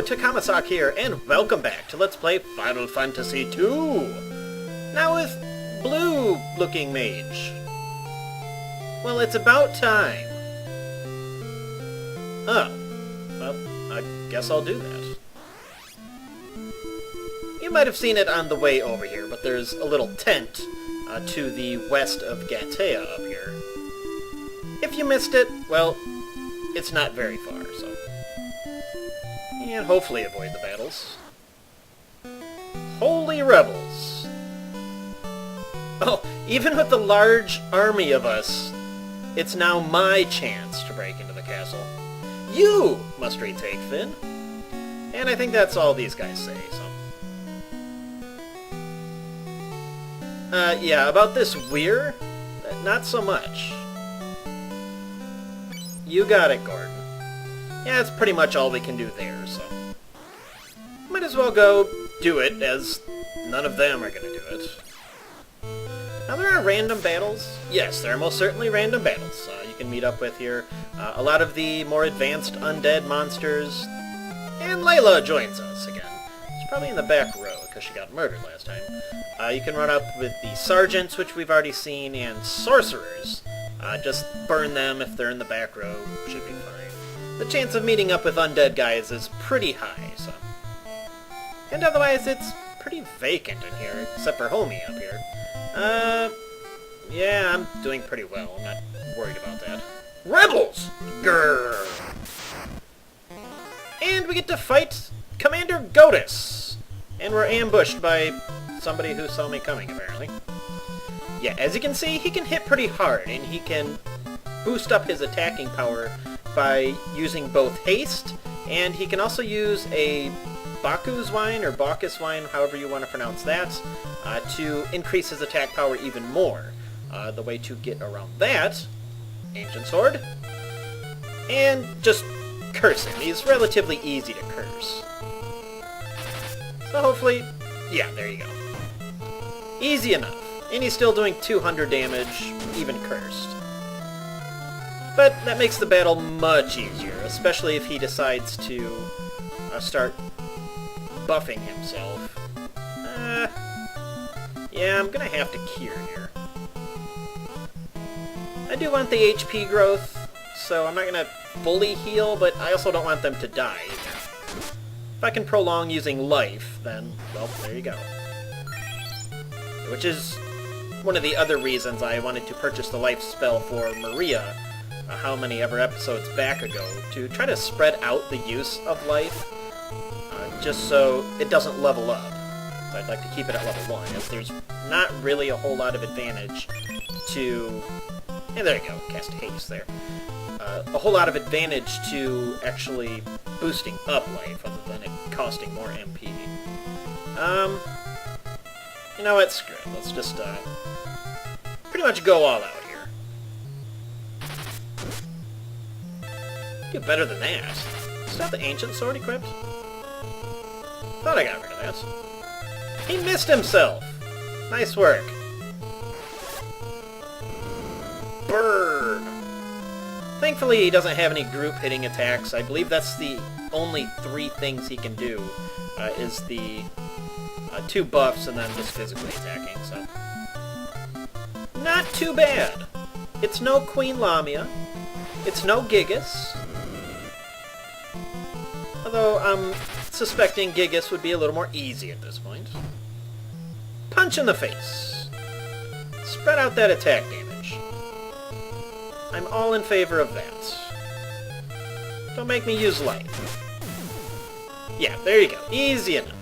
Hello, Takamasak here, and welcome back to Let's Play Final Fantasy II! Now with blue-looking mage. Well, it's about time. Oh. Well, I guess I'll do that. You might have seen it on the way over here, but there's a little tent to the west of Gatea up here. If you missed it, well, it's not very far, so... And hopefully avoid the battles. Holy rebels! Oh, even with the large army of us, it's now my chance to break into the castle. You must retake, Phin. And I think that's all these guys say, so... yeah, about this weir, not so much. You got it, Gordon. Yeah, that's pretty much all we can do there, so... Might as well go do it, as none of them are going to do it. Now, there are random battles. Yes, there are most certainly random battles you can meet up with here. A lot of the more advanced undead monsters. And Layla joins us again. She's probably in the back row, because she got murdered last time. You can run up with the sergeants, which we've already seen, and sorcerers. Just burn them if they're in the back row. Should be fine. The chance of meeting up with undead guys is pretty high, so... And otherwise, it's pretty vacant in here, except for Homie up here. Yeah, I'm doing pretty well. I'm not worried about that. Rebels! Grrr! And we get to fight Commander Godus! And we're ambushed by somebody who saw me coming, apparently. Yeah, as you can see, he can hit pretty hard, and he can boost up his attacking power by using both haste, and he can also use a Baku's wine, or Bacchus wine, however you want to pronounce that, to increase his attack power even more. The way to get around that, Ancient Sword, and just curse him. He's relatively easy to curse. So hopefully, yeah, there you go. Easy enough. And he's still doing 200 damage, even cursed. But that makes the battle much easier, especially if he decides to start buffing himself. Yeah, I'm gonna have to cure here. I do want the HP growth, so I'm not gonna fully heal, but I also don't want them to die either. If I can prolong using life, then, well, there you go. Which is one of the other reasons I wanted to purchase the life spell for Maria, how many ever episodes back ago, to try to spread out the use of life, just so it doesn't level up. So I'd like to keep it at level 1, as there's not really a whole lot of advantage to... And there you go, cast haste there. A whole lot of advantage to actually boosting up life, other than it costing more MP. You know what, screw it. Let's just, pretty much go all out here. Do better than that. Is that the Ancient Sword equipped? Thought I got rid of that. He missed himself! Nice work. Burn! Thankfully, he doesn't have any group hitting attacks. I believe that's the only 3 things he can do, is the 2 buffs and then just physically attacking, so... Not too bad! It's no Queen Lamia. It's no Gigas. Although, I'm suspecting Gigas would be a little more easy at this point. Punch in the face. Spread out that attack damage. I'm all in favor of that. Don't make me use life. Yeah, there you go. Easy enough.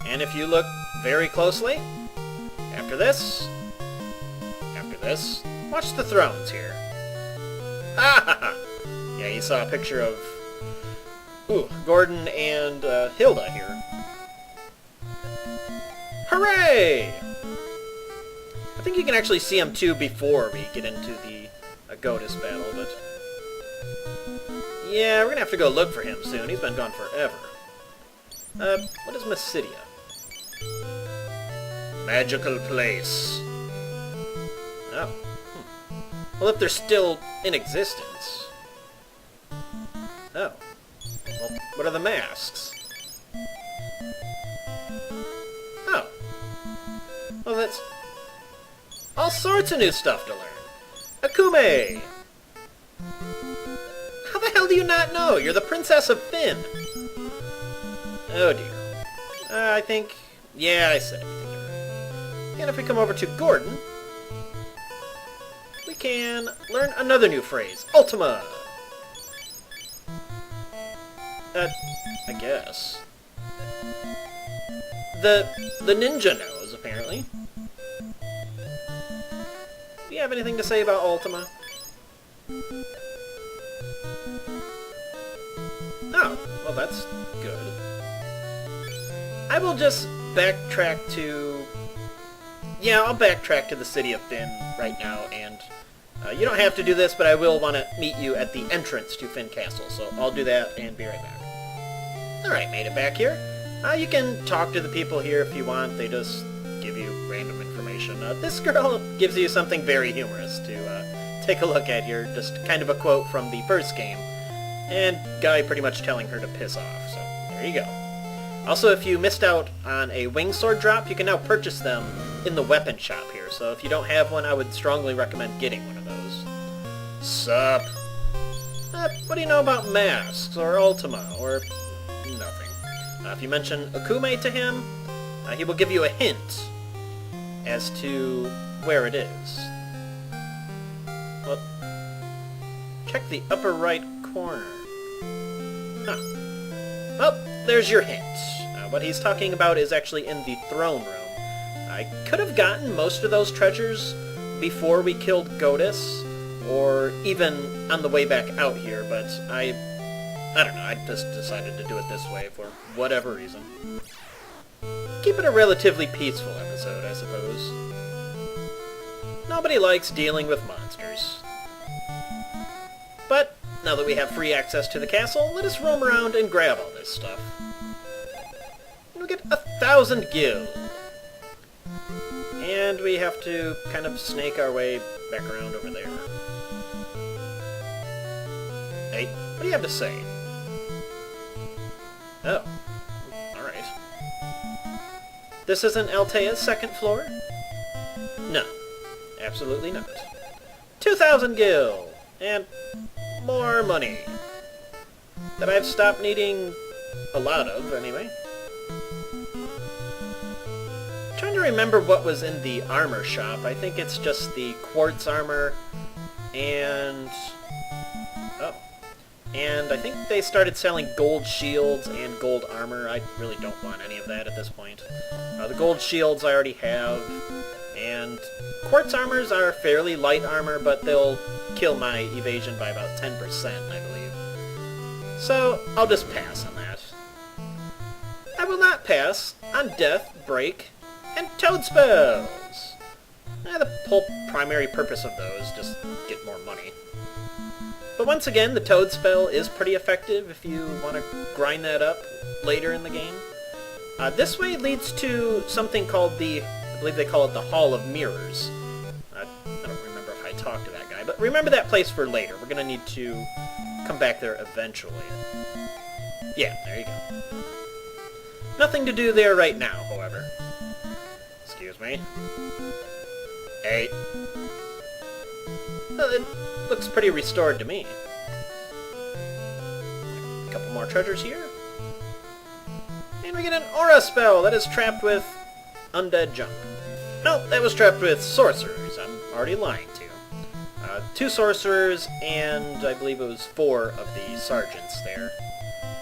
And if you look very closely, after this, watch the thrones here. Ha ha ha! Yeah, you saw a picture of Gordon and Hilda here. Hooray! I think you can actually see him too before we get into the Godus battle, but... Yeah, we're gonna have to go look for him soon. He's been gone forever. What is Mysidia? Magical place. Oh. Well, if they're still in existence... Oh. Well, what are the masks? Oh. Well, that's all sorts of new stuff to learn. Akume! How the hell do you not know? You're the Princess of Phin. Oh dear. I think... Yeah, I said everything. And if we come over to Gordon, we can learn another new phrase. Ultima! I guess. The ninja knows, apparently. Do you have anything to say about Ultima? Oh, well that's good. I will just backtrack to... Yeah, I'll backtrack to the city of Phin right now, and you don't have to do this, but I will want to meet you at the entrance to Fincastle, so I'll do that and be right back. Alright, made it back here. You can talk to the people here if you want. They just give you random information. This girl gives you something very humorous to take a look at here. Just kind of a quote from the first game. And Guy pretty much telling her to piss off. So, there you go. Also, if you missed out on a wing sword drop, you can now purchase them in the weapon shop here. So if you don't have one, I would strongly recommend getting one of those. Sup? What do you know about masks, or Ultima, or... nothing. If you mention Akume to him, he will give you a hint as to where it is. Well, check the upper right corner. Huh. Well, there's your hint. What he's talking about is actually in the throne room. I could have gotten most of those treasures before we killed Godus, or even on the way back out here, but I don't know, I just decided to do it this way for whatever reason. Keep it a relatively peaceful episode, I suppose. Nobody likes dealing with monsters. But, now that we have free access to the castle, let us roam around and grab all this stuff. And we get 1,000 gil. And we have to kind of snake our way back around over there. Hey, what do you have to say? Oh. Alright. This isn't Altea's second floor? No. Absolutely not. 2,000 gil! And more money. That I've stopped needing a lot of, anyway. Trying to remember what was in the armor shop. I think it's just the quartz armor and... oh. And I think they started selling gold shields and gold armor. I really don't want any of that at this point. The gold shields I already have, and quartz armors are fairly light armor, but they'll kill my evasion by about 10%, I believe. So, I'll just pass on that. I will not pass on Death, Break, and Toad Spells. The whole primary purpose of those, just get more money. But once again, the Toad Spell is pretty effective if you want to grind that up later in the game. This way leads to something called the, I believe they call it the Hall of Mirrors. I don't remember if I talked to that guy, but remember that place for later. We're going to need to come back there eventually. Yeah, there you go. Nothing to do there right now, however. Excuse me. Hey. Well, it looks pretty restored to me. A couple more treasures here. And we get an aura spell that is trapped with undead junk. No, that was trapped with sorcerers. I'm already lying to you. 2 sorcerers, and I believe it was 4 of the sergeants there.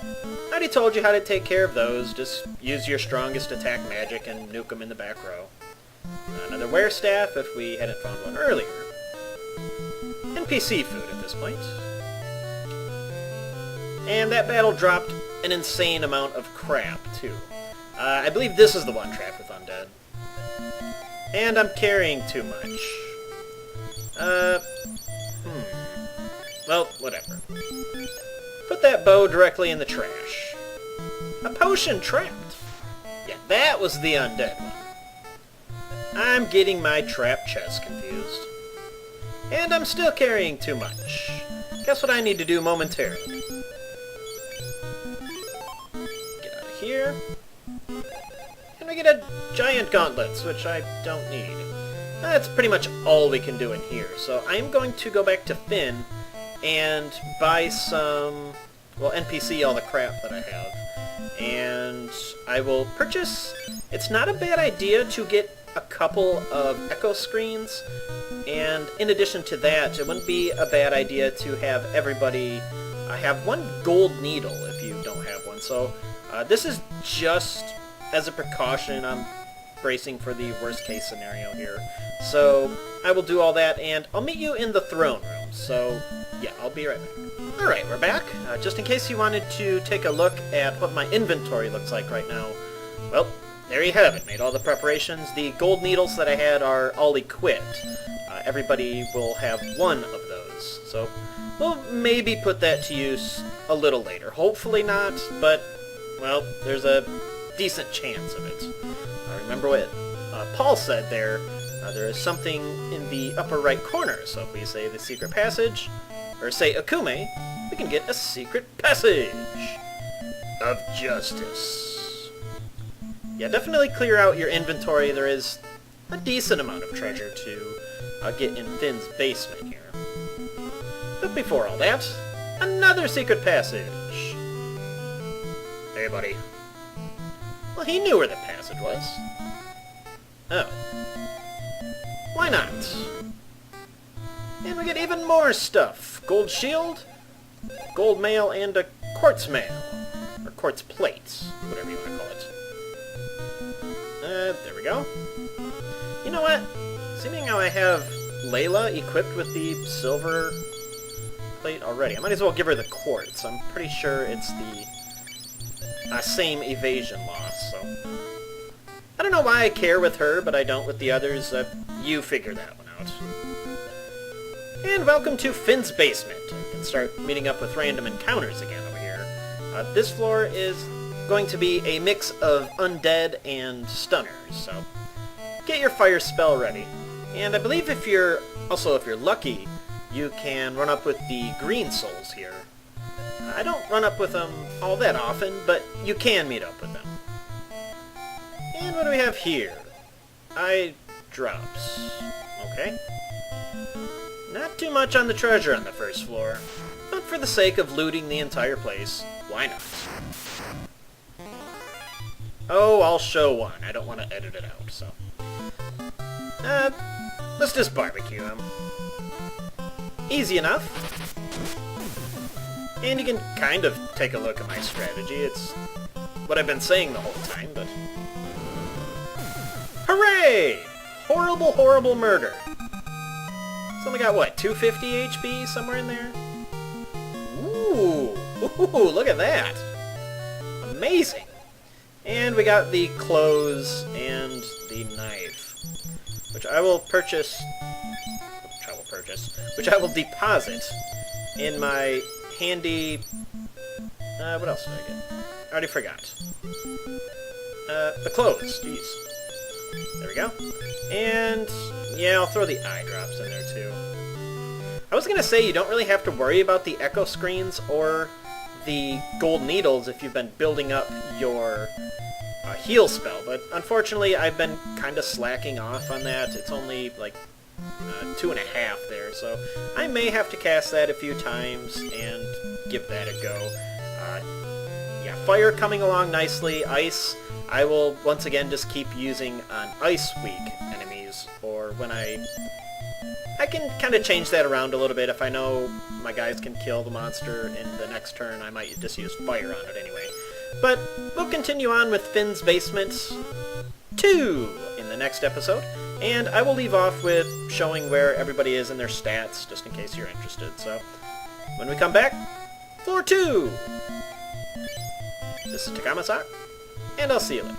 I already told you how to take care of those. Just use your strongest attack magic and nuke them in the back row. Another werestaff if we hadn't found one earlier. NPC food at this point. And that battle dropped an insane amount of crap, too. I believe this is the one trapped with undead. And I'm carrying too much. Well, whatever. Put that bow directly in the trash. A potion trapped! Yeah, that was the undead one. I'm getting my trap chest confused. And I'm still carrying too much. Guess what I need to do momentarily? Get out of here. And we get a giant gauntlets, which I don't need. That's pretty much all we can do in here. So I'm going to go back to Phin and buy some, well, NPC all the crap that I have. And I will purchase... It's not a bad idea to get a couple of echo screens. And in addition to that, it wouldn't be a bad idea to have everybody have one gold needle if you don't have one. So this is just as a precaution. I'm bracing for the worst case scenario here. So I will do all that, and I'll meet you in the throne room. So yeah, I'll be right back. Alright, we're back. Just in case you wanted to take a look at what my inventory looks like right now, well, there you have it. Made all the preparations. The gold needles that I had are all equipped. Everybody will have one of those. So we'll maybe put that to use a little later. Hopefully not, but, well, there's a decent chance of it. Remember what Paul said there. There is something in the upper right corner. So if we say the secret passage, or say Akume, we can get a secret passage of justice. Yeah, definitely clear out your inventory. There is a decent amount of treasure to get in Phin's basement here. But before all that, another secret passage. Hey, buddy. Well, he knew where the passage was. Oh. Why not? And we get even more stuff. Gold shield, gold mail, and a quartz mail. Or quartz plate, whatever you want to call it. There we go. You know what? Seeming how I have Layla equipped with the silver plate already, I might as well give her the quartz. I'm pretty sure it's the same evasion loss, so... I don't know why I care with her, but I don't with the others. You figure that one out. And welcome to Phin's basement. You can start meeting up with random encounters again over here. This floor is going to be a mix of undead and stunners, so get your fire spell ready. And I believe if you're lucky, you can run up with the green souls here. I don't run up with them all that often, but you can meet up with them. And what do we have here? Eye drops. Okay. Not too much on the treasure on the first floor, but for the sake of looting the entire place, why not? Oh, I'll show one. I don't want to edit it out, so... let's just barbecue him. Easy enough. And you can kind of take a look at my strategy. It's what I've been saying the whole time, but... Hooray! Horrible, horrible murder. It's only got, what, 250 HP? Somewhere in there? Ooh! Ooh, look at that! Amazing! And we got the clothes and the knife, which I will purchase... which I will deposit in my handy... what else did I get? I already forgot. The clothes, jeez. There we go. And, yeah, I'll throw the eye drops in there, too. I was going to say you don't really have to worry about the echo screens or the gold needles if you've been building up your heal spell, but unfortunately I've been kind of slacking off on that. It's only, like, 2.5 there, so I may have to cast that a few times and give that a go. Yeah, fire coming along nicely. Ice, I will once again just keep using on ice-weak enemies, or when I can kind of change that around a little bit. If I know my guys can kill the monster in the next turn, I might just use fire on it anyway. But we'll continue on with Phin's Basement 2 in the next episode, and I will leave off with showing where everybody is in their stats, just in case you're interested. So, when we come back, Floor 2! This is Takama-san, and I'll see you later.